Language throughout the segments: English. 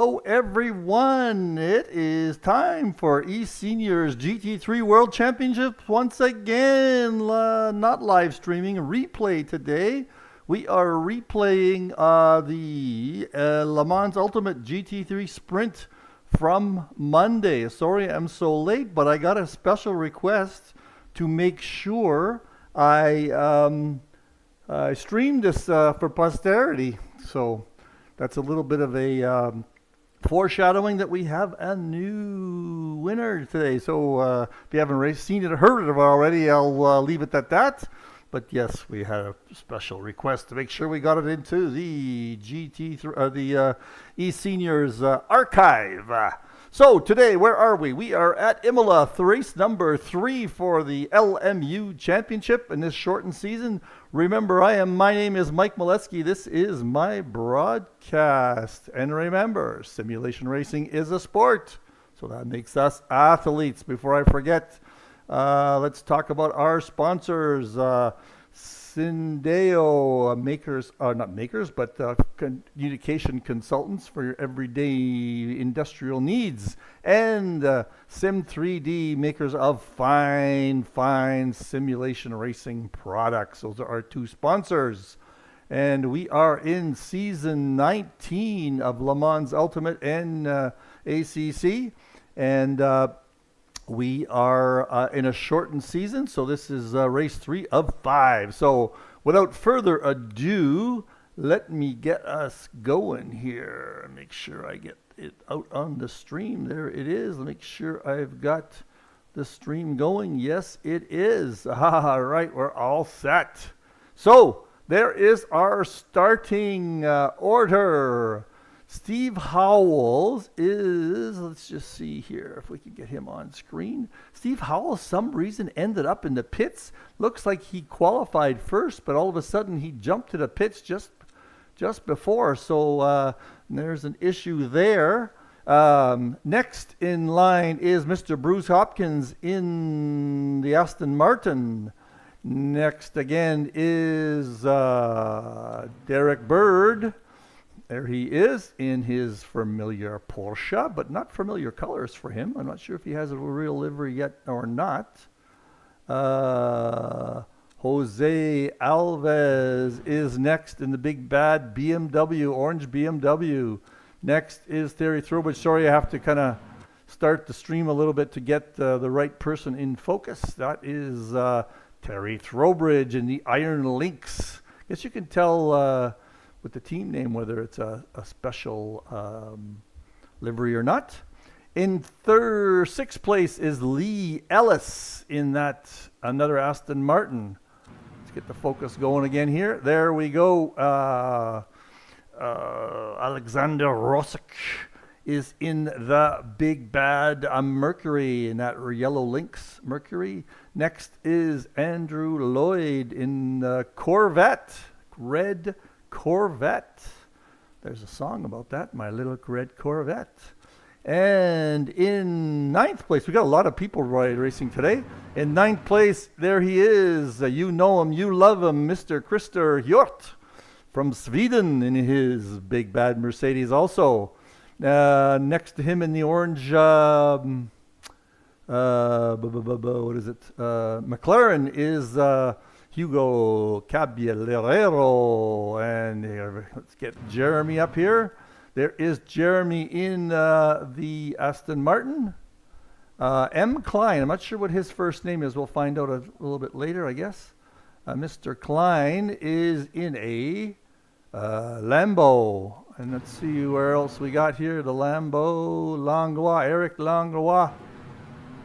Hello everyone, it is time for eSeniors GT3 World Championship once again. Not live streaming, replay today. We are replaying the Le Mans Ultimate GT3 Sprint from Monday. Sorry I'm so late, but I got a special request to make sure I streamed this for posterity. So that's a little bit of a foreshadowing that we have a new winner today. So if you haven't seen it or heard it already, I'll leave it at that. But yes, we had a special request to make sure we got it into the GT3, the eSeniors archive. So today, where are we? We are at Imola, race number 3 for the LMU Championship in this shortened season. Remember, my name is Mike Meleskie. This is my broadcast. And remember, simulation racing is a sport. So that makes us athletes. Before I forget, let's talk about our sponsors. Syndeo makers, not makers, but communication consultants for your everyday industrial needs. And Sim 3D, makers of fine simulation racing products. Those are our two sponsors. And we are in season 19 of Le Mans Ultimate and ACC. And we are in a shortened season, so this is race 3 of 5. So without further ado, let me get us going here. Make sure I get it out on the stream. There it is. Make sure I've got the stream going. Yes, it is. All right, we're all set. So there is our starting order. Steve Howells is, let's just see here if we can get him on screen. Steve Howells, some reason, ended up in the pits. Looks like he qualified first, but all of a sudden he jumped to the pits just before. So there's an issue there. Next in line is Mr. Bruce Hopkins in the Aston Martin. Next again is Derek Bird. There he is in his familiar Porsche, but not familiar colors for him. I'm not sure if he has a real livery yet or not. Jose Alves is next in the big bad BMW, orange BMW. Next is Terry Throwbridge. Sorry, I have to kind of start the stream a little bit to get the right person in focus. That is Terry Throwbridge in the Iron Lynx. Guess you can tell with the team name whether it's a special livery or not. In sixth place is Lee Ellis in that another Aston Martin. Let's get the focus going again here. There we go. Alexander Rosic is in the big bad Mercury in that yellow Lynx Mercury. Next is Andrew Lloyd in the Corvette, red Corvette. There's a song about that, My Little Red Corvette. And in ninth place, we got a lot of people racing today. In ninth place, there he is. You know him, you love him, Mr. Christer Hjort from Sweden in his big bad Mercedes also. Next to him in the orange, what is it? McLaren is Hugo Caballero. And let's get Jeremy up here. There is Jeremy in the Aston Martin. M. Klein, I'm not sure what his first name is. We'll find out a little bit later, I guess. Mr. Klein is in a Lambo. And let's see where else we got here. The Lambo, Langlois, Eric Langlois.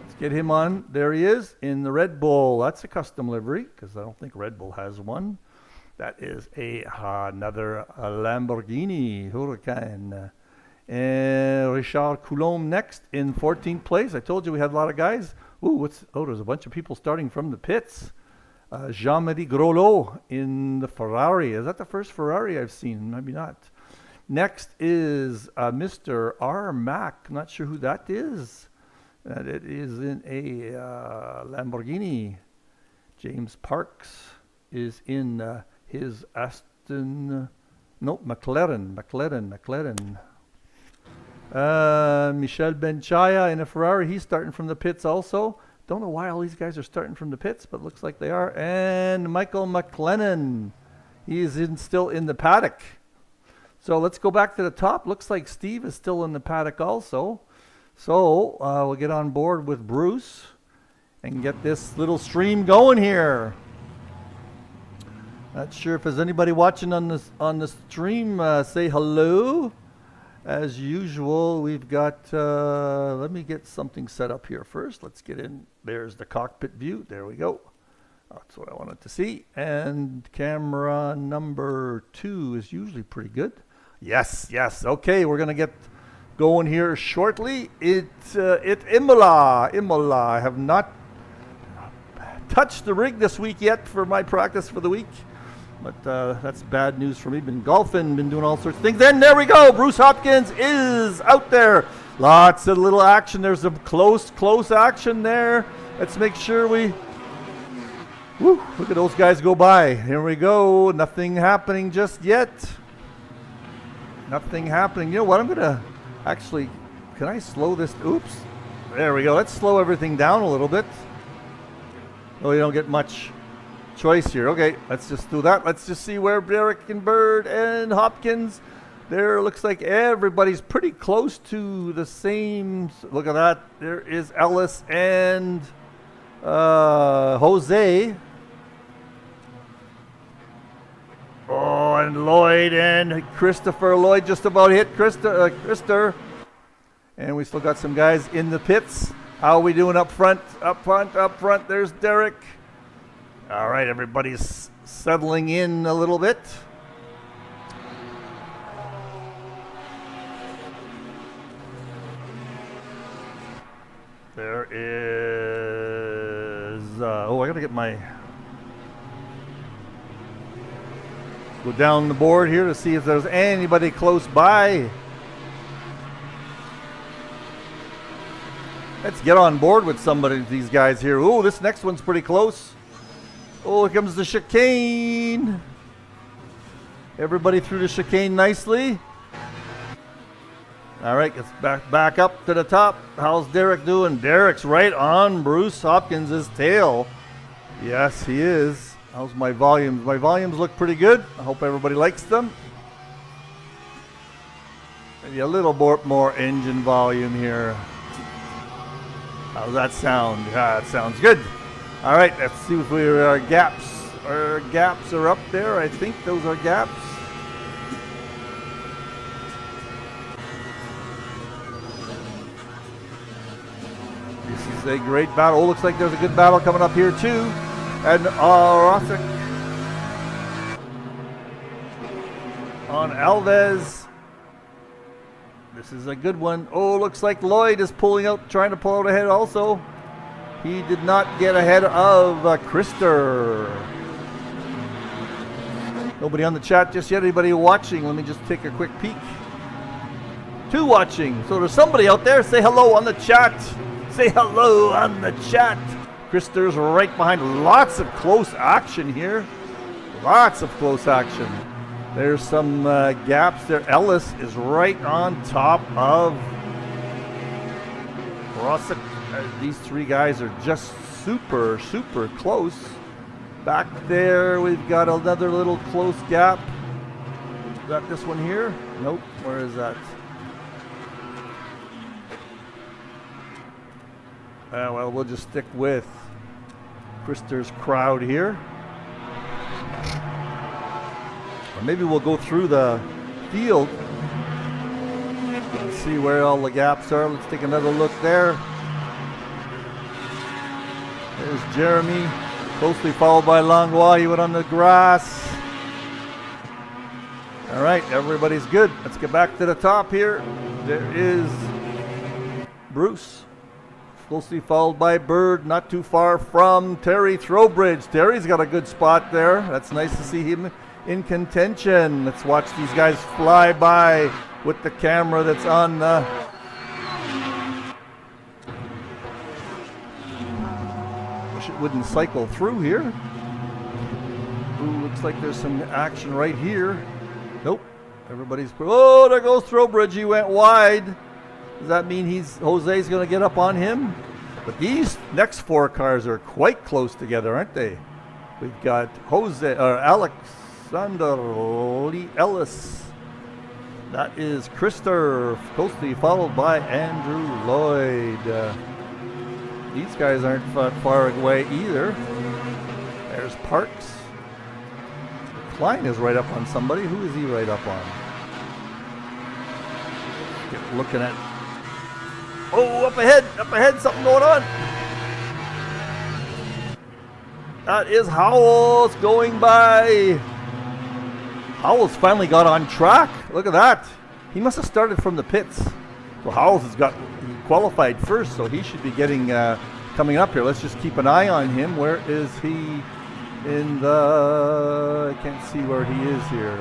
Let's get him on. There he is in the Red Bull. That's a custom livery because I don't think Red Bull has one. That is another Lamborghini Huracan. And Richard Coulomb next in 14th place. I told you we had a lot of guys. There's a bunch of people starting from the pits. Jean-Marie Groslo in the Ferrari. Is that the first Ferrari I've seen? Maybe not. Next is Mr. R. Mack. Not sure who that is. It is in a Lamborghini. James Parks is in his McLaren. Michel Benchaya in a Ferrari. He's starting from the pits also. Don't know why all these guys are starting from the pits, but looks like they are. And Michael McLennan. He is still in the paddock. So let's go back to the top. Looks like Steve is still in the paddock also. So we'll get on board with Bruce and get this little stream going here. Not sure if there's anybody watching on the stream. Say hello. As usual, we've got, let me get something set up here first. Let's get in. There's the cockpit view. There we go. That's what I wanted to see. And camera number 2 is usually pretty good. Yes, yes. Okay, we're going to get going here shortly. It's Imola. I have not touched the rig this week yet for my practice for the week. But that's bad news for me. Been golfing, been doing all sorts of things. And there we go. Bruce Hopkins is out there. Lots of little action. There's some close action there. Let's make sure we... Woo, look at those guys go by. Here we go. Nothing happening just yet. Nothing happening. You know what? I'm going to actually... Can I slow this? Oops. There we go. Let's slow everything down a little bit. Oh, you don't get much choice here. Okay, let's just do that. Let's just see where Derek and Bird and Hopkins. There looks like everybody's pretty close to the same. Look at that. There is Ellis and Jose. Oh, and Lloyd and Christopher. Lloyd just about hit Krister. And we still got some guys in the pits. How are we doing up front? Up front. There's Derek. All right, everybody's settling in a little bit. There is... I got to get my... Go down the board here to see if there's anybody close by. Let's get on board with somebody, these guys here. Oh, this next one's pretty close. Oh, here comes the chicane. Everybody through the chicane nicely. All right, let's back up to the top. How's Derek doing? Derek's right on Bruce Hopkins' tail. Yes, he is. How's my volumes? My volumes look pretty good. I hope everybody likes them. Maybe a little more engine volume here. How's that sound? Yeah, it sounds good. All right, let's see if our gaps are up there. I think those are gaps. This is a great battle. Oh, looks like there's a good battle coming up here too. And Rosick on Alves. This is a good one. Oh, looks like Lloyd is trying to pull out ahead also. He did not get ahead of Krister. Nobody on the chat just yet. Anybody watching? Let me just take a quick peek. 2 watching. So there's somebody out there. Say hello on the chat. Say hello on the chat. Krister's right behind. Lots of close action here. Lots of close action. There's some gaps there. Ellis is right on top of Rosick. These 3 guys are just super close. Back there, we've got another little close gap. Got this one here? Nope. Where is that? Well, we'll just stick with Krister's crowd here. Or maybe we'll go through the field and see where all the gaps are. Let's take another look there. There's Jeremy, closely followed by Langlois. He went on the grass. All right, everybody's good. Let's get back to the top here. There is Bruce, closely followed by Bird, not too far from Terry Throwbridge. Terry's got a good spot there. That's nice to see him in contention. Let's watch these guys fly by with the camera that's on the... Wish it wouldn't cycle through here. Ooh, looks like there's some action right here. Nope. Everybody's... Oh, there goes Throwbridge. He went wide. Does that mean Jose's going to get up on him? But these next 4 cars are quite close together, aren't they? We've got Alexander Lee Ellis. That is Krister, closely followed by Andrew Lloyd. These guys aren't far away either. There's Parks. Klein is right up on somebody. Who is he right up on? Looking at. Oh, up ahead, something going on. That is Howells going by. Howells finally got on track. Look at that. He must have started from the pits. Well, Howells he qualified first, so he should be getting coming up here. Let's just keep an eye on him. Where is he in the... I can't see where he is here.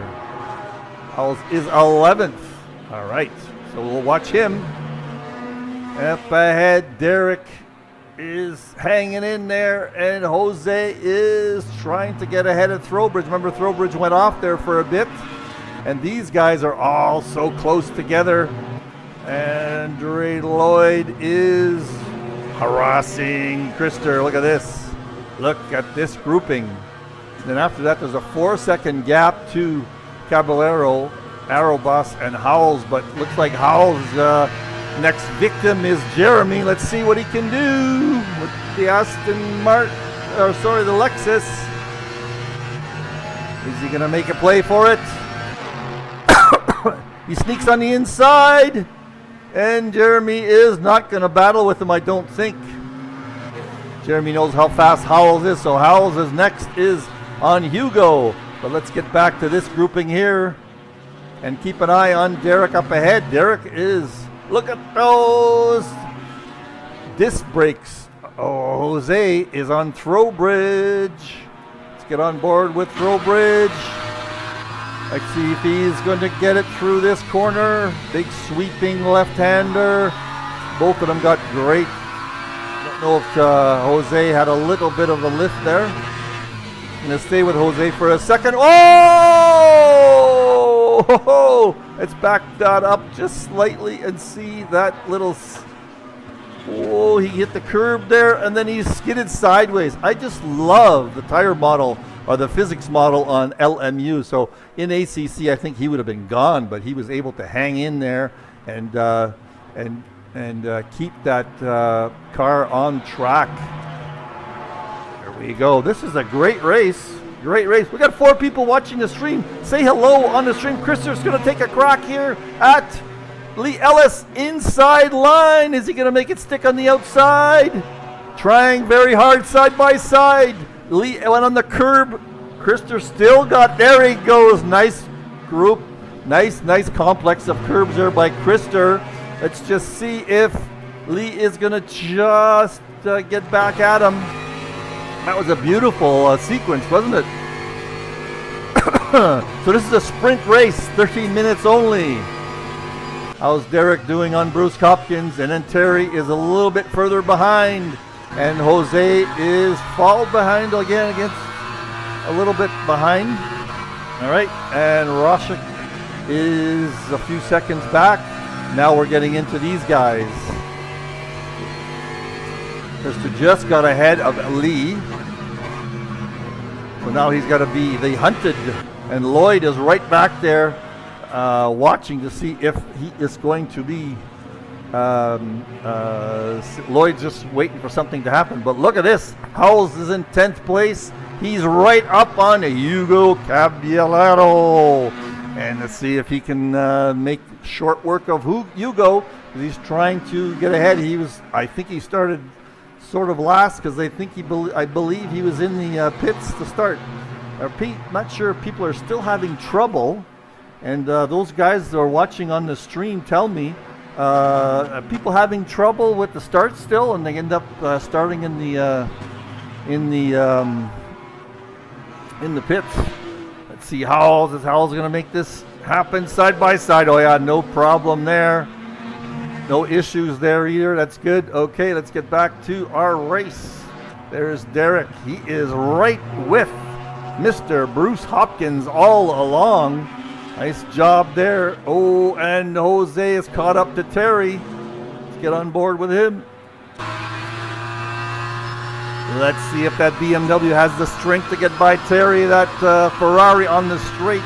Howells is 11th. All right, so we'll watch him. Up ahead, Derek is hanging in there, and Jose is trying to get ahead of Throwbridge. Remember, Throwbridge went off there for a bit, and these guys are all so close together. Andre Lloyd is harassing Krister. Look at this. Look at this grouping. And then after that, there's a 4-second gap to Caballero, Arrowboss, and Howells, but looks like Howells' next victim is Jeremy. Let's see what he can do with the the Lexus. Is he gonna make a play for it? He sneaks on the inside, and Jeremy is not gonna battle with him, I don't think. Jeremy knows how fast Howells is, so Howells' next is on Hugo. But let's get back to this grouping here and keep an eye on Derek up ahead. Derek is... Look at those disc brakes. Oh, Jose is on Throwbridge. Let's get on board with Throwbridge. Let's see if he's going to get it through this corner. Big sweeping left-hander. Both of them got great. Don't know if Jose had a little bit of a lift there. I'm going to stay with Jose for a second. Oh! Let's back that up just slightly and see that little... Oh, he hit the curb there, and then he skidded sideways. I just love the tire model, or the physics model on LMU. So in ACC, I think he would have been gone, but he was able to hang in there and keep that car on track. There we go. This is a great race. Great race. We got 4 people watching the stream. Say hello on the stream. Krister's going to take a crack here at Lee Ellis inside line. Is he going to make it stick on the outside? Trying very hard side by side. Lee went on the curb. Krister still got, there he goes. Nice group. Nice complex of curbs there by Krister. Let's just see if Lee is going to just get back at him. That was a beautiful sequence, wasn't it? So this is a sprint race, 13 minutes only. How's Derek doing on Bruce Hopkins? And then Terry is a little bit further behind. And Jose is fall behind again, against a little bit behind. All right, and Roshik is a few seconds back. Now we're getting into these guys. Krister just got ahead of Lee. So now he's got to be the hunted. And Lloyd is right back there watching to see if he is going to be... Lloyd's just waiting for something to happen. But look at this. Howells is in 10th place. He's right up on Hugo Caballero. And let's see if he can make short work of Hugo. He's trying to get ahead. I think he started sort of last because I believe he was in the pits to start. Not sure if people are still having trouble. And those guys that are watching on the stream tell me, are people having trouble with the start still, and they end up starting in the pits. Let's see, Howells going to make this happen side by side. Oh yeah, no problem there. No issues there either. That's good. Okay, let's get back to our race. There's Derek. He is right with Mr. Bruce Hopkins all along. Nice job there. Oh, and Jose is caught up to Terry. get on board with him. Let's see if that BMW has the strength to get by Terry, that Ferrari on the straight.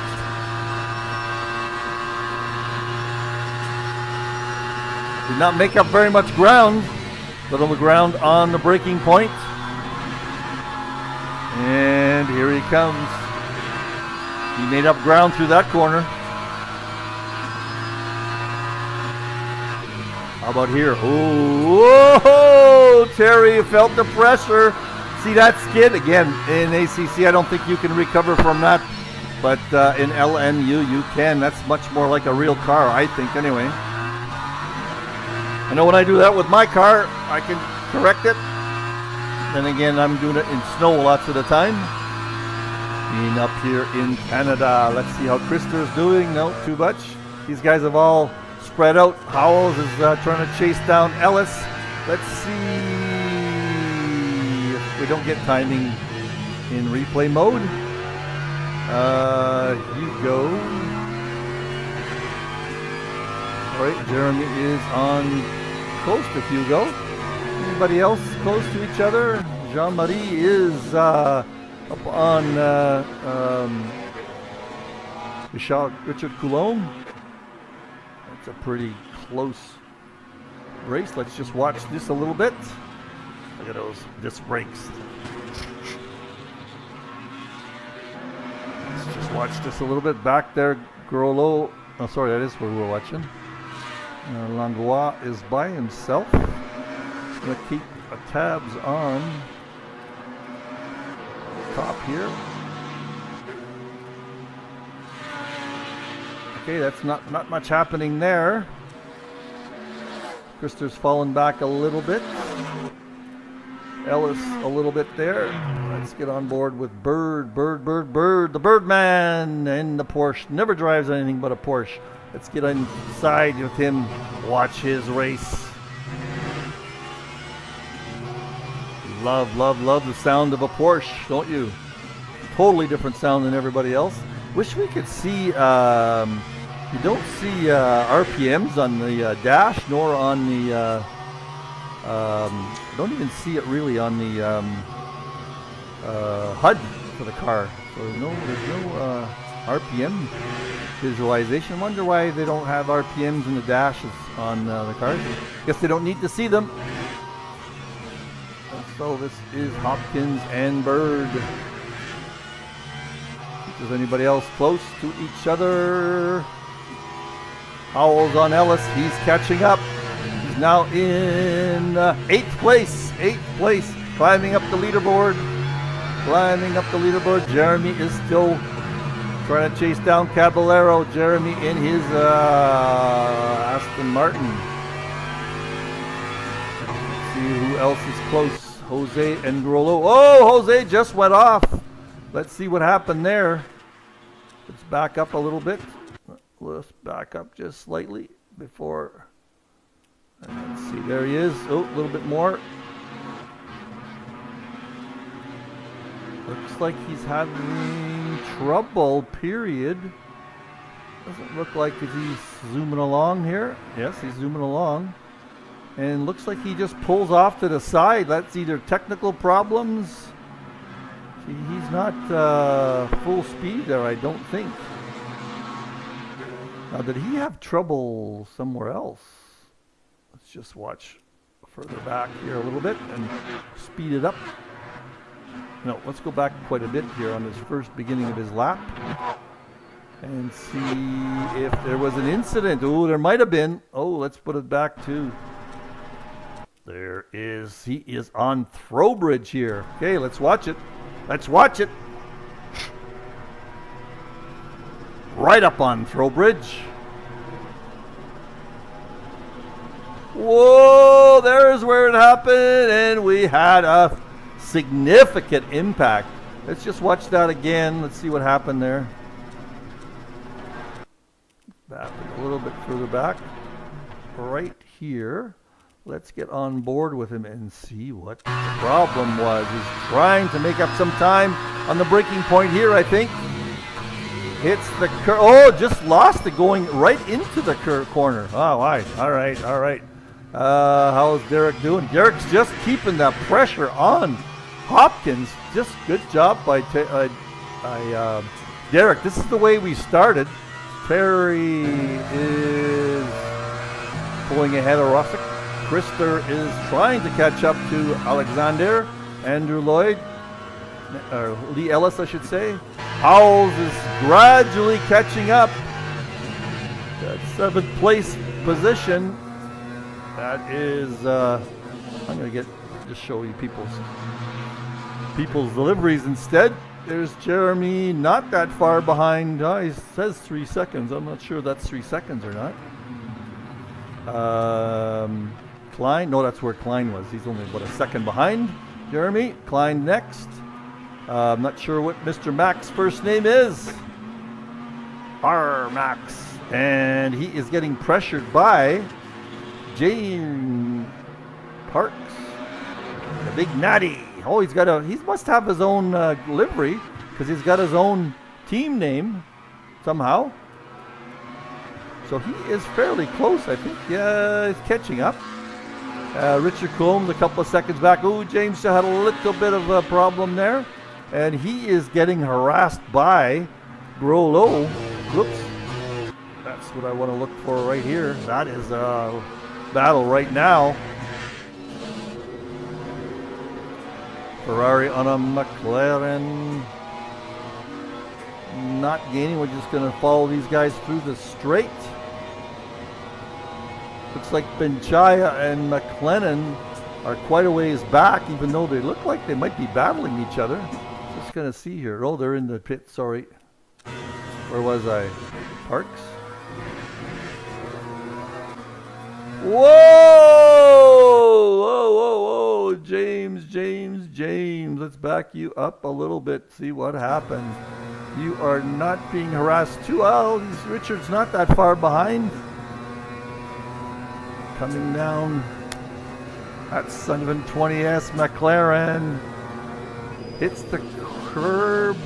Did not make up very much ground. Little ground on the braking point. And here he comes. He made up ground through that corner. How about here? Oh, Terry felt the pressure. See that skid? Again, in ACC, I don't think you can recover from that. But in LMU, you can. That's much more like a real car, I think, anyway. I know when I do that with my car, I can correct it. Then again, I'm doing it in snow lots of the time. Being up here in Canada. Let's see how Krister's doing. No, too much. These guys have all spread out. Howells is trying to chase down Ellis. Let's see if we don't get timing in replay mode. Hugo. All right, Jeremy is on close to Hugo. Anybody else close to each other? Jean-Marie is up on Richard Coulomb. That's a pretty close race. Let's just watch this a little bit. Look at those disc brakes. Let's just watch this a little bit. Back there, Groslo. Oh, sorry, that is where we're watching. Langlois is by himself. Gonna keep tabs on top here. Okay, that's not much happening there. Krister's fallen back a little bit. Ellis a little bit there. Let's get on board with Bird, the Birdman, and the Porsche. Never drives anything but a Porsche. Let's get inside with him, watch his race. Love the sound of a Porsche, don't you? Totally different sound than everybody else. Wish we could see, you don't see RPMs on the dash, nor on the, don't even see it really on the HUD for the car. So there's no RPM visualization. I wonder why they don't have RPMs in the dashes on the cars. Guess they don't need to see them. So this is Hopkins and Bird. Is anybody else close to each other? Howells on Ellis. He's catching up. He's now in 8th place. 8th place. Climbing up the leaderboard. Jeremy is still trying to chase down Caballero. Jeremy in his Aston Martin. Let's see who else is close. Jose and Groslo. Oh, Jose just went off. Let's see what happened there. Let's back up a little bit. Let's back up just slightly before. And let's see, there he is. Oh, a little bit more. Looks like he's having trouble, period. Doesn't look like he's zooming along here. Yes, he's zooming along. And looks like he just pulls off to the side. That's either technical problems. See, he's not full speed there, I don't think. Now, did he have trouble somewhere else? Let's just watch further back here a little bit and speed it up. No, let's go back quite a bit here on his first beginning of his lap and see if there was an incident. Oh, there might have been. Oh, let's put it back to... There is, he is on Throwbridge here. Okay, let's watch it. Right up on Throwbridge. Whoa, there's where it happened, and we had a significant impact. Let's just watch that again. Let's see what happened there. Back a little bit further back. Right here. Let's get on board with him and see what the problem was. He's trying to make up some time on the braking point here, I think. Hits the curve. Oh, just lost it going right into the corner. Oh, all right. How's Derek doing? Derek's just keeping that pressure on Hopkins. Just good job by Derek. This is the way we started. Terry is pulling ahead of Russick. Krister is trying to catch up to Alexander. Andrew Lloyd, or Lee Ellis, I should say. Howells is gradually catching up. That 7th place position. That is, I'm going to just show you people's deliveries instead. There's Jeremy, not that far behind. He says 3 seconds. I'm not sure that's 3 seconds or not. Klein, no, that's where Klein was. He's only, a second behind Jeremy. Klein next. I'm not sure what Mr. Mac's first name is. R. Max. And he is getting pressured by Jane Parks. The big natty. Oh, he must have his own livery because he's got his own team name somehow. So he is fairly close, I think. Yeah, he's catching up. Richard Combs a couple of seconds back. Oh, James had a little bit of a problem there. And he is getting harassed by Grolo. Whoops. That's what I want to look for right here. That is a battle right now. Ferrari on a McLaren. Not gaining. We're just going to follow these guys through the straight. Looks like Benchaya and McLennan are quite a ways back, even though they look like they might be battling each other. Just going to see here. Oh, they're in the pit. Sorry. Where was I? Parks? Whoa! Whoa, whoa, whoa. James. Let's back you up a little bit. See what happens. You are not being harassed too well. Richard's not that far behind. Coming down. That 720S McLaren hits the curb.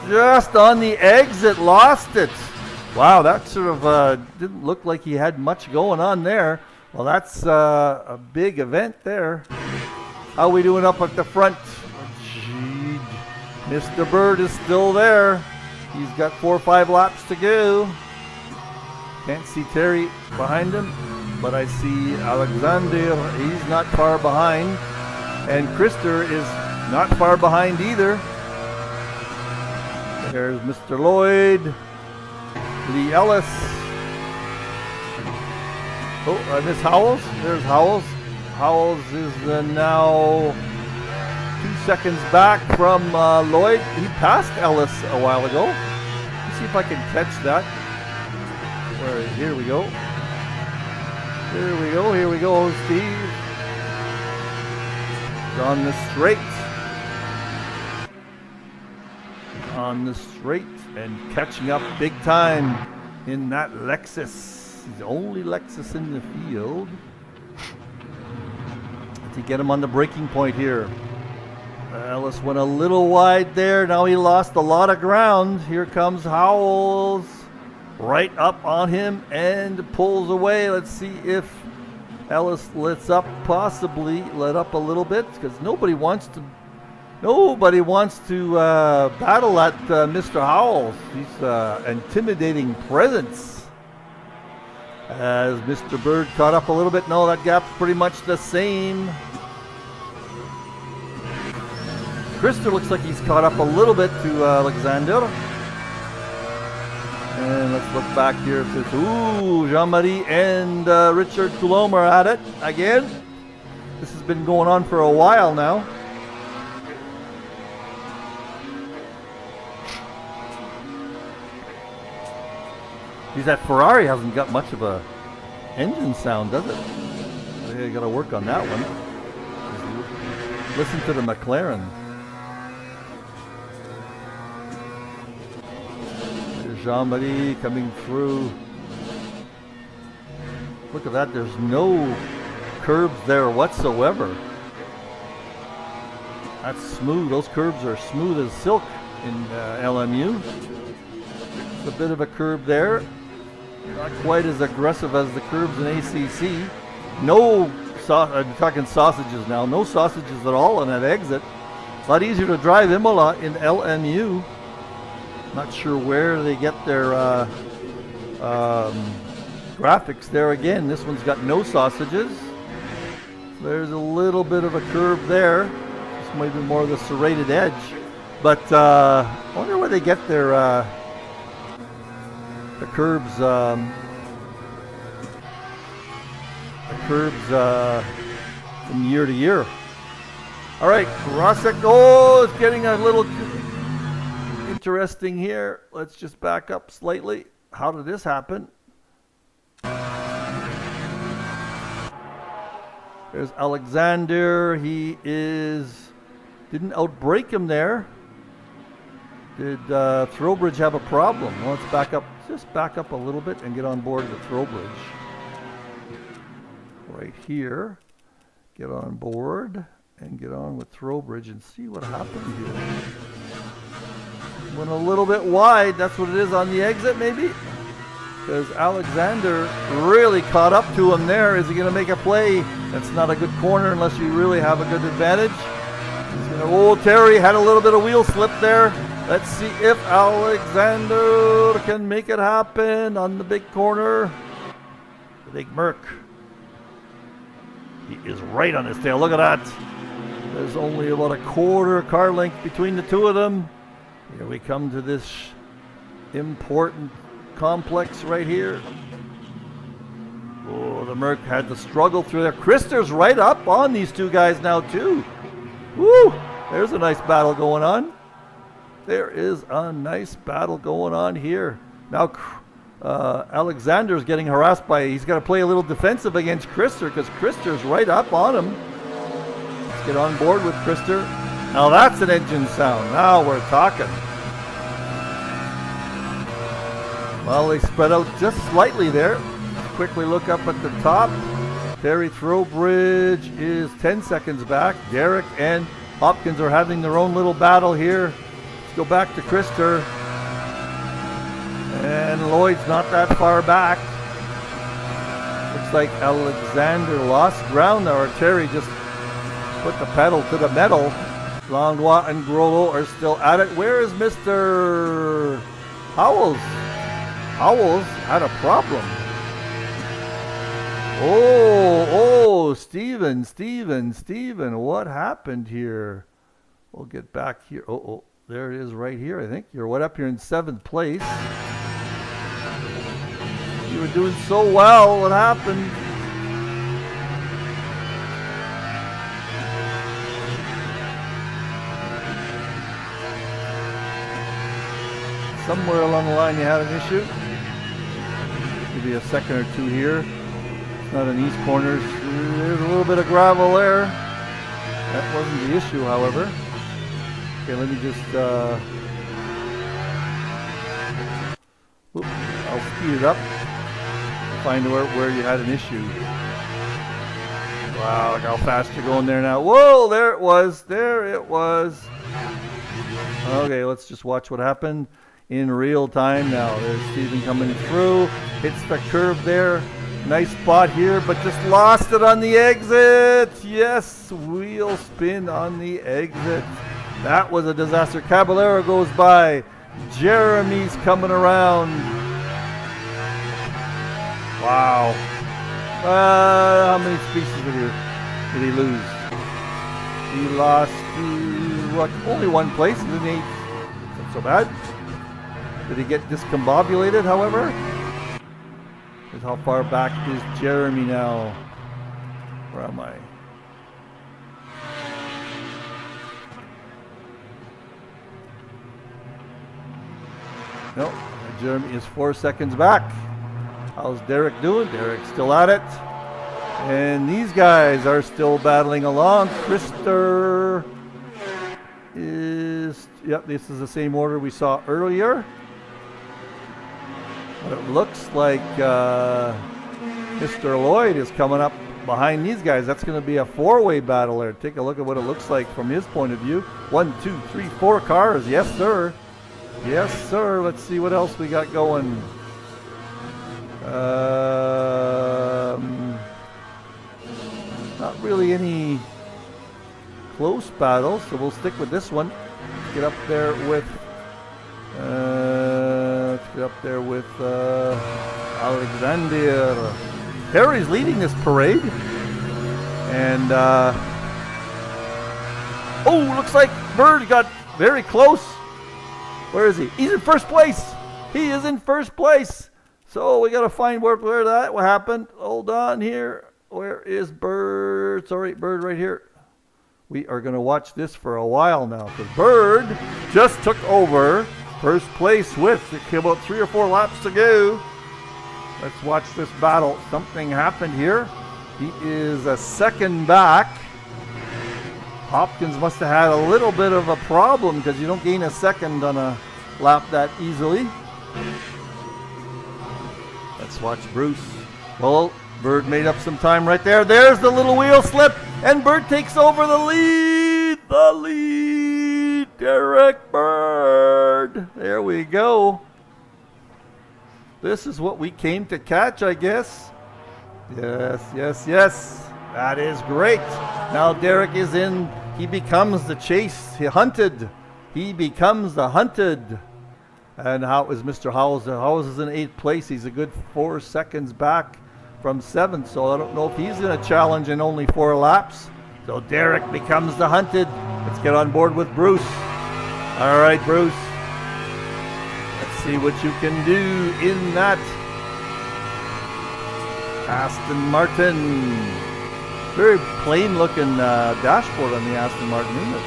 Just on the exit, lost it. Wow, that sort of didn't look like he had much going on there. Well, that's a big event there. How are we doing up at the front? Gee, Mr. Bird is still there. He's got 4 or 5 laps to go. Can't see Terry behind him, but I see Alexander. He's not far behind. And Krister is not far behind either. There's Mr. Lloyd. Lee Ellis. Oh, I miss Howells. There's Howells. Howells is now 2 seconds back from Lloyd. He passed Ellis a while ago. Let's see if I can catch that. Here we go. Here we go, Steve. On the straight. On the straight and catching up big time in that Lexus. He's the only Lexus in the field. To get him on the braking point here. Ellis went a little wide there. Now he lost a lot of ground. Here comes Howells. Right up on him and pulls away. Let's see if Ellis lets up, possibly let up a little bit, because nobody wants to battle at Mr. Howells. He's intimidating presence. As Mr. Bird caught up a little bit. No, that gap's pretty much the same. Krister looks like he's caught up a little bit to Alexander. And let's look back here to Jean-Marie and Richard Coulombe are at it again. This has been going on for a while now. Geez, that Ferrari hasn't got much of a engine sound, does it? They got to work on that one. Just listen to the McLaren. Jean-Marie coming through. Look at that, there's no curbs there whatsoever. That's smooth, those curbs are smooth as silk in LMU. It's a bit of a curb there. Not quite as aggressive as the curbs in ACC. No, I'm talking sausages now. No sausages at all on that exit. It's a lot easier to drive Imola in LMU. Not sure where they get their graphics there again. This one's got no sausages. There's a little bit of a curve there. This might be more of the serrated edge. But I wonder where they get their the curbs from year to year. All right, Rosek. Oh, it's getting a little interesting here. Let's just back up slightly. How did this happen? There's Alexander. He didn't outbrake him there. Did Throwbridge have a problem? Well, let's back up. Just back up a little bit and get on board with Throwbridge. Right here. Get on board and get on with Throwbridge and see what happened here. Went a little bit wide. That's what it is on the exit, maybe? Because Alexander really caught up to him there. Is he going to make a play? That's not a good corner unless you really have a good advantage. Terry had a little bit of wheel slip there. Let's see if Alexander can make it happen on the big corner. The big Merc. He is right on his tail. Look at that. There's only about a quarter car length between the two of them. Here we come to this important complex right here. Oh, the Merc had to struggle through there. Krister's right up on these two guys now too. Woo! There's a nice battle going on. There is a nice battle going on here. Now Alexander's getting harassed by, he's got to play a little defensive against Krister because Krister's right up on him. Let's get on board with Krister. Now that's an engine sound. Now we're talking. Well, they spread out just slightly there. Quickly look up at the top. Terry Throwbridge is 10 seconds back. Derek and Hopkins are having their own little battle here. Let's go back to Krister. And Lloyd's not that far back. Looks like Alexander lost ground there, or Terry just put the pedal to the metal. Langlois and Grollo are still at it. Where is Mr. Howells? Howells had a problem. Oh, Steven, what happened here? We'll get back here. Oh, there it is right here, I think. You're up here in 7th place. You were doing so well. What happened? Somewhere along the line you had an issue. Maybe a second or two here. Not in these corners. There's a little bit of gravel there. That wasn't the issue, however. Okay, let me just I'll speed it up. Find where you had an issue. Wow, look how fast you're going there now. Whoa, there it was. Okay, let's just watch what happened in real time now. There's Steven coming through. Hits the curve there. Nice spot here, but just lost it on the exit. Yes, wheel spin on the exit. That was a disaster. Caballero goes by. Jeremy's coming around. Wow. How many species did he lose? He lost only one place. He didn't not so bad. Did he get discombobulated, however? How far back is Jeremy now? Where am I? Nope, Jeremy is 4 seconds back. How's Derek doing? Derek's still at it. And these guys are still battling along. Krister is, yep, this is the same order we saw earlier. But it looks like Mr. Lloyd is coming up behind these guys. That's going to be a 4-way battle there. Take a look at what it looks like from his point of view. 1, 2, 3, 4 cars. Yes, sir. Yes, sir. Let's see what else we got going. Not really any close battles, so we'll stick with this one. Let's get up there with Alexander. Harry's leading this parade, and oh, looks like Bird got very close. Where is he? He's in first place. He is in first place. So we got to find where that happened. Hold on here. Where is Bird? Sorry, Bird right here. We are going to watch this for a while now, because Bird just took over first place with about 3 or 4 laps to go. Let's watch this battle. Something happened here. He is a second back. Hopkins must have had a little bit of a problem, because you don't gain a second on a lap that easily. Let's watch Bruce. Well, Bird made up some time right there. There's the little wheel slip, and Bird takes over the lead. The lead, Derek Bird. There we go. This is what we came to catch, I guess. Yes, yes, yes. That is great. Now Derek is in. He becomes the chase. He hunted. He becomes the hunted. And how is Mr. Howells? Howells is in 8th place. He's a good 4 seconds back from 7th. So I don't know if he's going to challenge in only 4 laps. So Derek becomes the hunted. Let's get on board with Bruce. All right, Bruce. Let's see what you can do in that Aston Martin. Very plain looking dashboard on the Aston Martin, isn't it?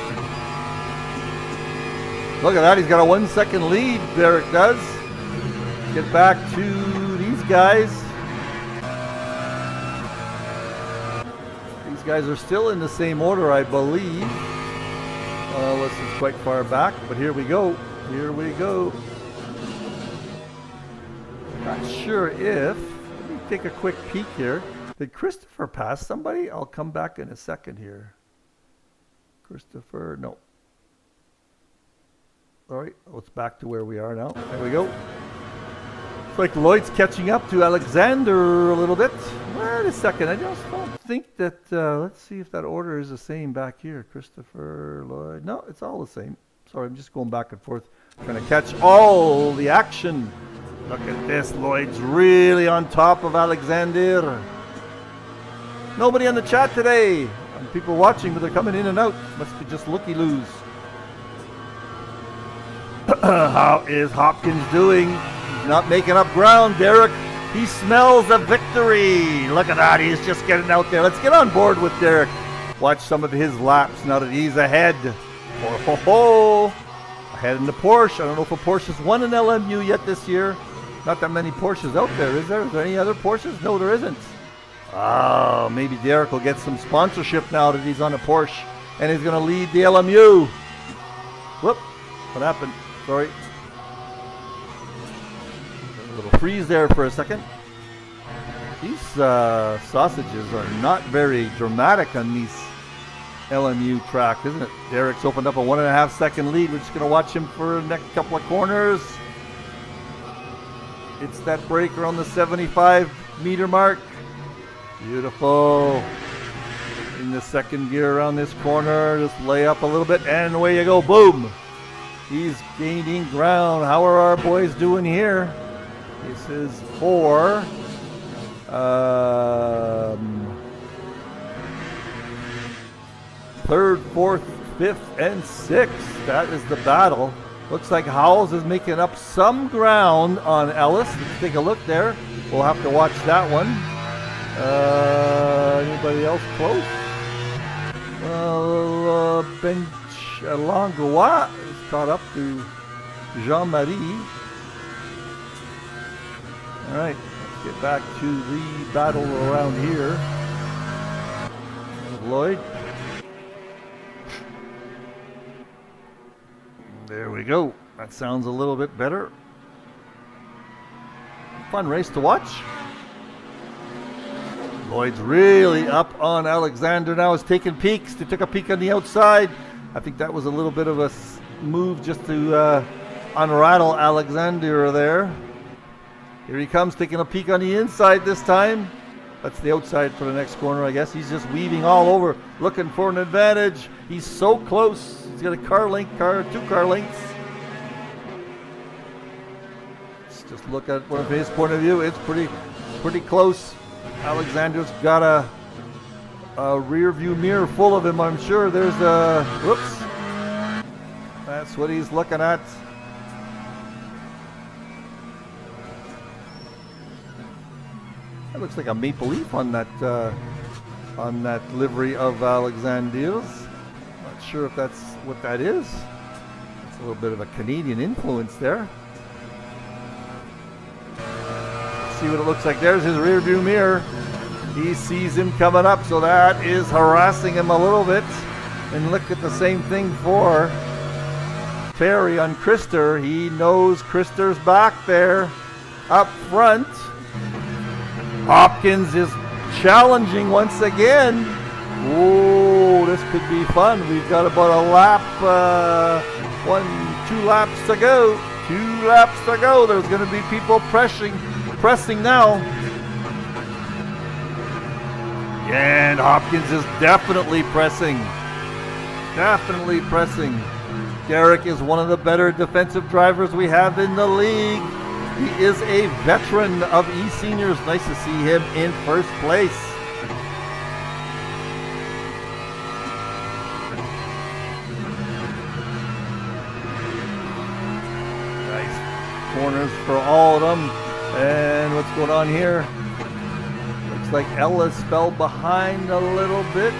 Look at that, he's got a 1 second lead, Derek does. Get back to these guys. These guys are still in the same order, I believe. This is quite far back, but here we go. Here we go. Not sure if, let me take a quick peek here. Did Christopher pass somebody? I'll come back in a second here. Christopher, no. All right, it's back to where we are now. There we go. It's like Lloyd's catching up to Alexander a little bit. Wait a second, I just don't think that, let's see if that order is the same back here. Christopher, Lloyd, no, it's all the same. Sorry, I'm just going back and forth, trying to catch all the action. Look at this, Lloyd's really on top of Alexander. Nobody on the chat today. People watching, but they're coming in and out. Must be just looky-loos. How is Hopkins doing? He's not making up ground, Derek. He smells a victory. Look at that. He's just getting out there. Let's get on board with Derek. Watch some of his laps now that he's ahead. Oh, ho, ho. Ahead in the Porsche. I don't know if a Porsche's won an LMU yet this year. Not that many Porsches out there, is there? Is there any other Porsches? No, there isn't. Oh, maybe Derek will get some sponsorship now that he's on a Porsche. And he's going to lead the LMU. Whoop. What happened? Sorry. A little freeze there for a second. These sausages are not very dramatic on these LMU track, isn't it? Derek's opened up a 1.5 second lead. We're just going to watch him for the next couple of corners. It's that break around the 75-meter mark. Beautiful. In the second gear around this corner. Just lay up a little bit, and away you go. Boom. He's gaining ground. How are our boys doing here? This is for third, fourth, fifth, and sixth. That is the battle. Looks like Howells is making up some ground on Ellis. Let's take a look there. We'll have to watch that one. Anybody else close? Bench Langlois is caught up to Jean-Marie. All right, let's get back to the battle around here. Lloyd. There we go. That sounds a little bit better. Fun race to watch. Lloyd's really up on Alexander now. Is taking peeks. They took a peek on the outside. I think that was a little bit of a move just to unrattle Alexander there. Here he comes, taking a peek on the inside this time. That's the outside for the next corner, I guess. He's just weaving all over, looking for an advantage. He's so close. He's got a two car lengths. Let's just look at one of his point of view. It's pretty close. Alexander's got a rear view mirror full of him, I'm sure. There's a, whoops. That's what he's looking at. That looks like a maple leaf on that livery of Alexander's. Not sure if that's what that is. It's a little bit of a Canadian influence there. Let's see what it looks like. There's his rear view mirror. He sees him coming up, so that is harassing him a little bit. And look at the same thing for Terry on Krister. He knows Krister's back there up front. Hopkins is challenging once again. Oh, this could be fun. We've got about a lap, 2 laps to go. 2 laps to go. There's going to be people pressing now. And Hopkins is definitely pressing. Definitely pressing. Derek is one of the better defensive drivers we have in the league. He is a veteran of eSeniors. Nice to see him in first place. Nice corners for all of them. And what's going on here? Looks like Ellis fell behind a little bit.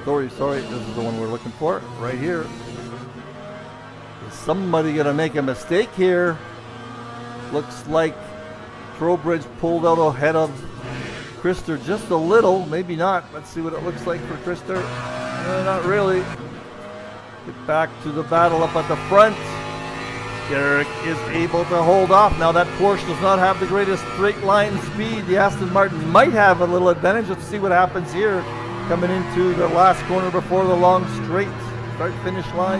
Sorry, this is the one we're looking for, right here. Is somebody gonna make a mistake here? Looks like Trowbridge pulled out ahead of Krister just a little, maybe not. Let's see what it looks like for Krister. Not really. Get back to the battle up at the front. Derek is able to hold off. Now that Porsche does not have the greatest straight line speed. The Aston Martin might have a little advantage. Let's see what happens here. Coming into the last corner before the long straight start-finish line.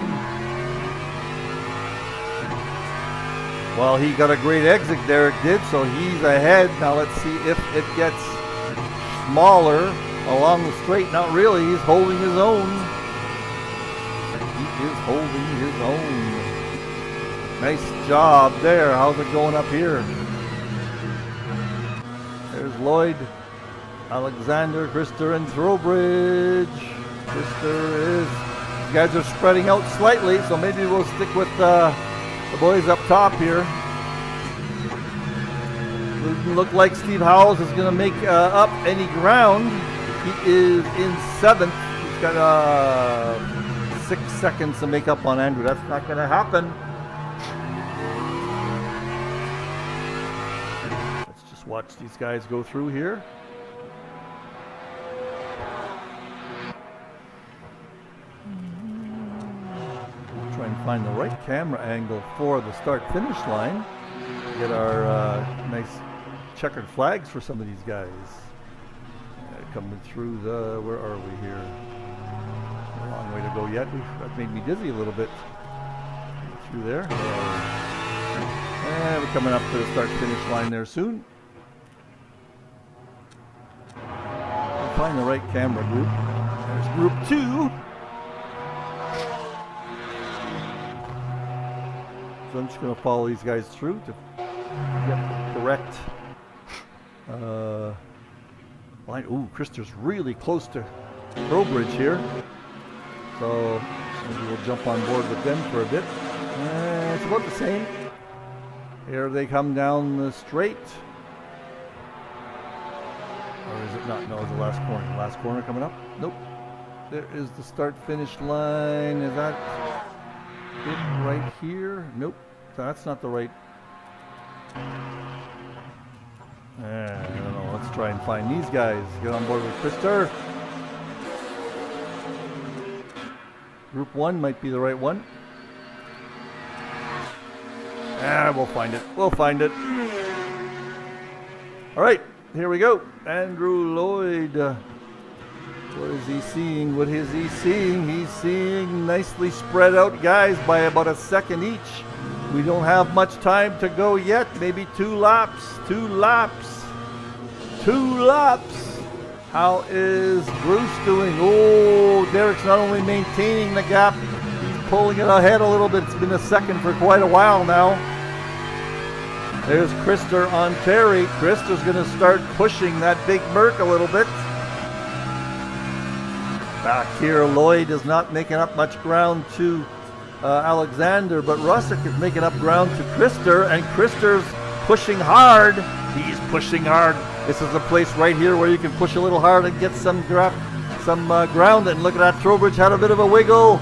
Well, he got a great exit, Derek did, so he's ahead. Now let's see if it gets smaller along the straight. Not really, he's holding his own. He is holding his own. Nice job there. How's it going up here? There's Lloyd, Alexander, Krister, and Trowbridge. These guys are spreading out slightly, so maybe we'll stick with the boys up top here. Doesn't look like Steve Howells is going to make up any ground. He is in 7th. He's got 6 seconds to make up on Andrew. That's not going to happen. Let's just watch these guys go through here. Try and find the right camera angle for the start-finish line. Get our nice checkered flags for some of these guys. Coming through the, where are we here? A long way to go yet. That made me dizzy a little bit. Through there. And we're coming up to the start-finish line there soon. We'll find the right camera group. There's group 2. So I'm just going to follow these guys through to get the correct line. Ooh, Krister's really close to Trowbridge here. So maybe we'll jump on board with them for a bit. It's about the same. Here they come down the straight. Or is it not? No, it's the last corner. Last corner coming up? Nope. There is the start-finish line. Is that it right here? Nope. That's not the right. I don't know. Let's try and find these guys. Get on board with Krister. Group 1 might be the right one. We'll find it. We'll find it. All right. Here we go. Andrew Lloyd. What is he seeing? What is he seeing? He's seeing nicely spread out guys by about a second each. We don't have much time to go yet. Maybe 2 laps. 2 laps. 2 laps. How is Bruce doing? Oh, Derek's not only maintaining the gap, he's pulling it ahead a little bit. It's been a second for quite a while now. There's Krister on Terry. Krister's going to start pushing that big Merc a little bit. Back here, Lloyd is not making up much ground to Alexander, but Russick is making up ground to Krister, and Krister's pushing hard. He's pushing hard. This is a place right here where you can push a little hard and get some ground. And look at that, Trowbridge had a bit of a wiggle.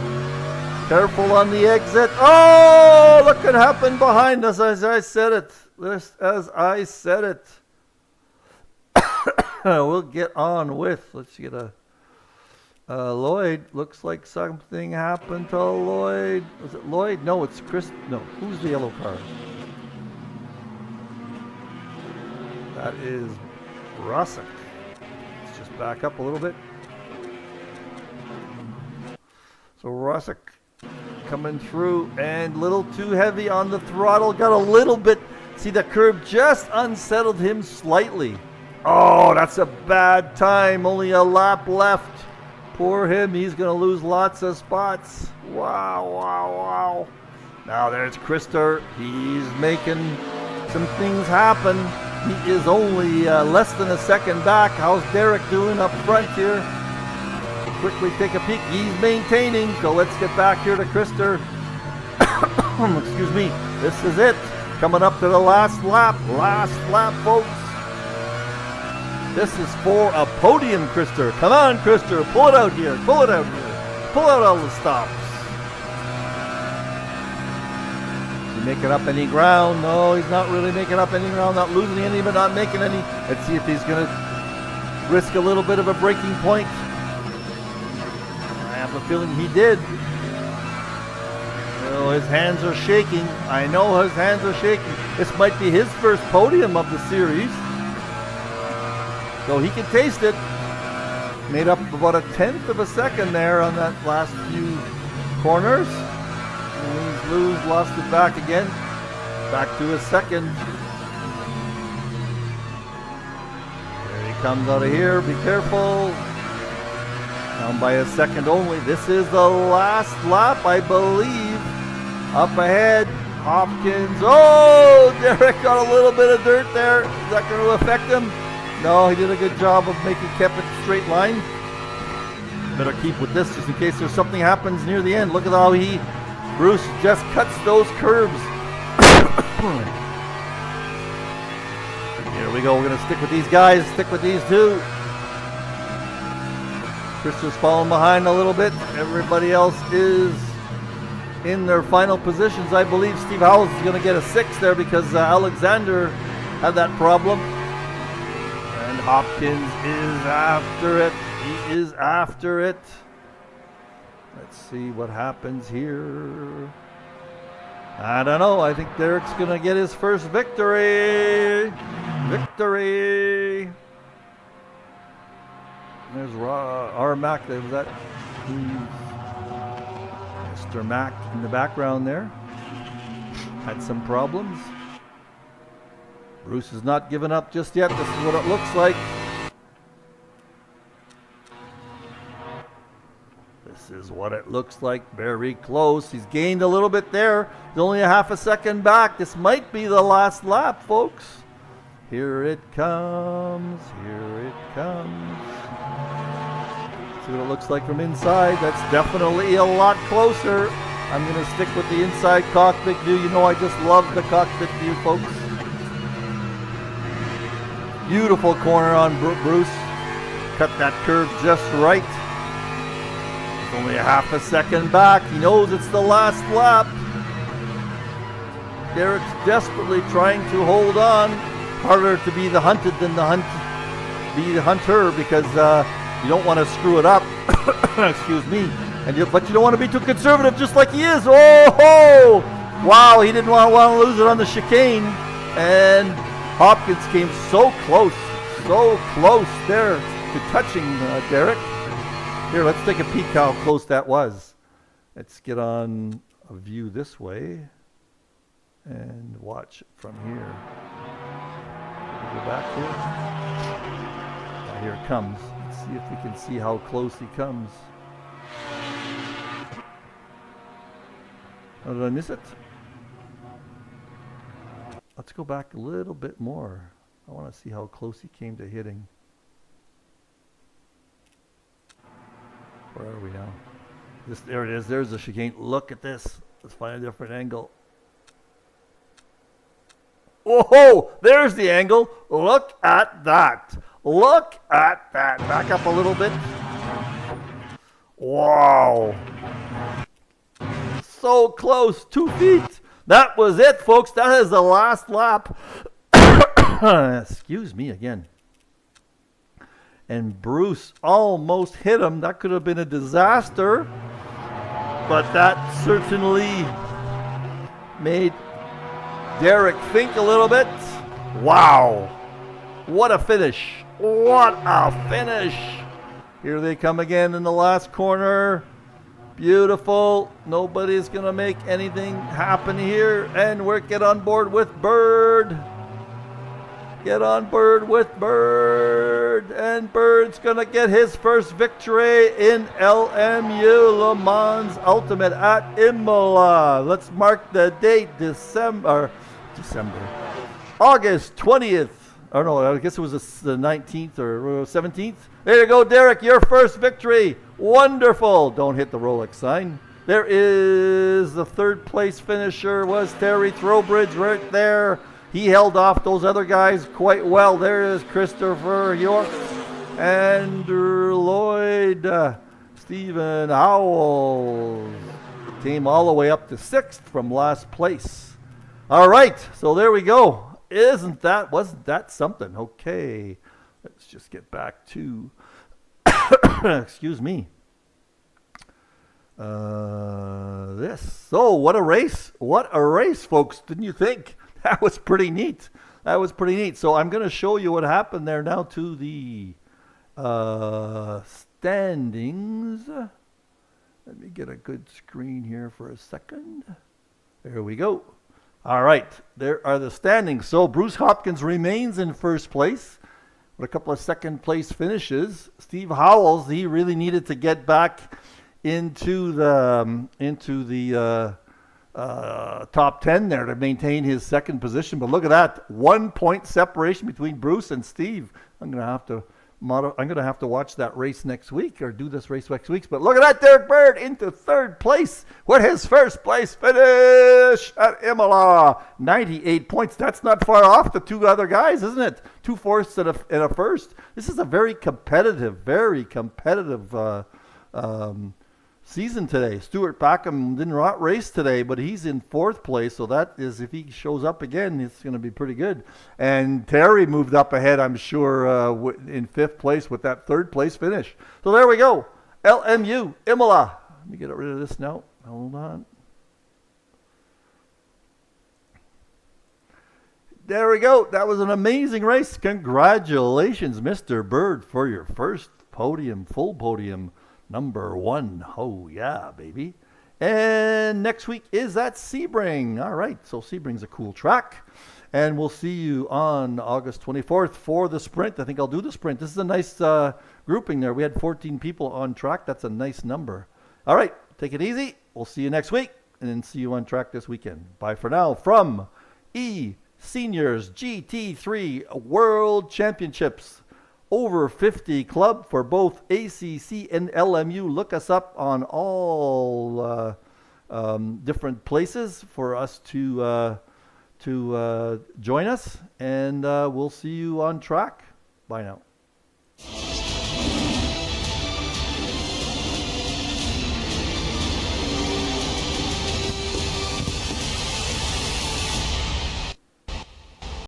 Careful on the exit. Oh, look what happened behind us as I said it. We'll get on with, let's get a Lloyd. Looks like something happened to Lloyd. Was it Lloyd? No, it's Chris. No, who's the yellow car? That is Russick. Let's just back up a little bit. So Russick coming through and a little too heavy on the throttle. Got a little bit, see the curb just unsettled him slightly. Oh, that's a bad time. Only a lap left. Poor him. He's going to lose lots of spots. Wow. Now there's Krister. He's making some things happen. He is only less than a second back. How's Derek doing up front here? Quickly take a peek. He's maintaining. So let's get back here to Krister. Excuse me. This is it. Coming up to the last lap. Last lap, folks. This is for a podium, Krister. Come on, Krister. Pull it out here. Pull it out here. Pull out all the stops. Is he making up any ground? No, he's not really making up any ground. Not losing any, but not making any. Let's see if he's going to risk a little bit of a breaking point. I have a feeling he did. Oh, his hands are shaking. I know his hands are shaking. This might be his first podium of the series. So he can taste it. Made up about 1/10 of a second there on that last few corners. And he's lost it back again. Back to a second. There he comes out of here. Be careful. Down by a second only. This is the last lap, I believe. Up ahead, Hopkins. Oh, Derek got a little bit of dirt there. Is that going to affect him? No, he did a good job of kept it straight line. Better keep with this just in case there's something happens near the end. Look at how Bruce just cuts those curbs. Here we go. We're going to stick with these guys. Stick with these two. Krister's falling behind a little bit. Everybody else is in their final positions. I believe Steve Howells is going to get a 6 there because Alexander had that problem. And Hopkins is after it. He is after it. Let's see what happens here. I don't know. I think Derek's going to get his first victory. Victory. There's R. Mac. Was that Mr. Mac in the background there? Had some problems. Bruce is not giving up just yet. This is what it looks like. This is what it looks like. Very close. He's gained a little bit there. He's only a half a second back. This might be the last lap, folks. Here it comes. Here it comes. See what it looks like from inside. That's definitely a lot closer. I'm going to stick with the inside cockpit view. You know I just love the cockpit view, folks. Beautiful corner on Bruce. Cut that curve just right. He's only a half a second back. He knows it's the last lap. Derek's desperately trying to hold on. Harder to be the hunted than be the hunter because you don't want to screw it up. Excuse me. But you don't want to be too conservative just like he is. Oh! Wow, he didn't want to lose it on the chicane. And Hopkins came so close there to touching Derek. Here, let's take a peek how close that was. Let's get on a view this way. and watch from here. Go back here. Now here it comes. Let's see if we can see how close he comes. Oh, did I miss it? Let's go back a little bit more. I want to see how close he came to hitting. Where are we now? There it is. There's the chicane. Look at this. Let's find a different angle. Oh, there's the angle. Look at that. Look at that. Back up a little bit. Wow. So close. 2 feet. That was it, folks. That is the last lap. Excuse me again. And Bruce almost hit him. That could have been a disaster. But that certainly made Derek think a little bit. Wow. What a finish. What a finish. Here they come again in the last corner. Beautiful. Nobody's going to make anything happen here. And we're get on board with Bird. Get on board with Bird. And Bird's going to get his first victory in LMU Le Mans Ultimate at Imola. Let's mark the date, August 20th. Oh no, I guess it was the 19th or 17th. There you go, Derek, your first victory. Wonderful. Don't hit the Rolex sign. There is the third place finisher was Terry Throwbridge right there. He held off those other guys quite well. There is Christopher York, Andrew Lloyd, Stephen Howells. Came all the way up to 6th from last place. All right, so there we go. Wasn't that something? Okay, let's just get back to, excuse me, this. So what a race, folks. Didn't you think? That was pretty neat. So I'm going to show you what happened there now to the standings. Let me get a good screen here for a second. There we go. All right, there are the standings. So Bruce Hopkins remains in first place with a couple of second place finishes. Steve Howells, he really needed to get back into the top 10 there to maintain his second position. But look at that, 1 point separation between Bruce and Steve. I'm gonna have to watch that race next week, or do this race next week. But look at that, Derek Bird into third place with his first place finish at Imola. 98 points. That's not far off the two other guys, isn't it? 2 fourths and a first. This is a very competitive season today. Stuart Packham didn't race today, but he's in fourth place. So that is, if he shows up again, it's going to be pretty good. And Terry moved up ahead, I'm sure, in fifth place with that third place finish. So there we go. LMU, Imola. Let me get rid of this now. Hold on. There we go. That was an amazing race. Congratulations, Mr. Bird, for your first podium, full podium. Number 1. Oh, yeah, baby. And next week is at Sebring. All right, so Sebring's a cool track. And we'll see you on August 24th for the sprint. I think I'll do the sprint. This is a nice grouping there. We had 14 people on track. That's a nice number. All right, take it easy. We'll see you next week. And then see you on track this weekend. Bye for now from eSeniors GT3 World Championships. Over 50 club for both ACC and LMU. Look us up on all different places for us to join us, and we'll see you on track. Bye now.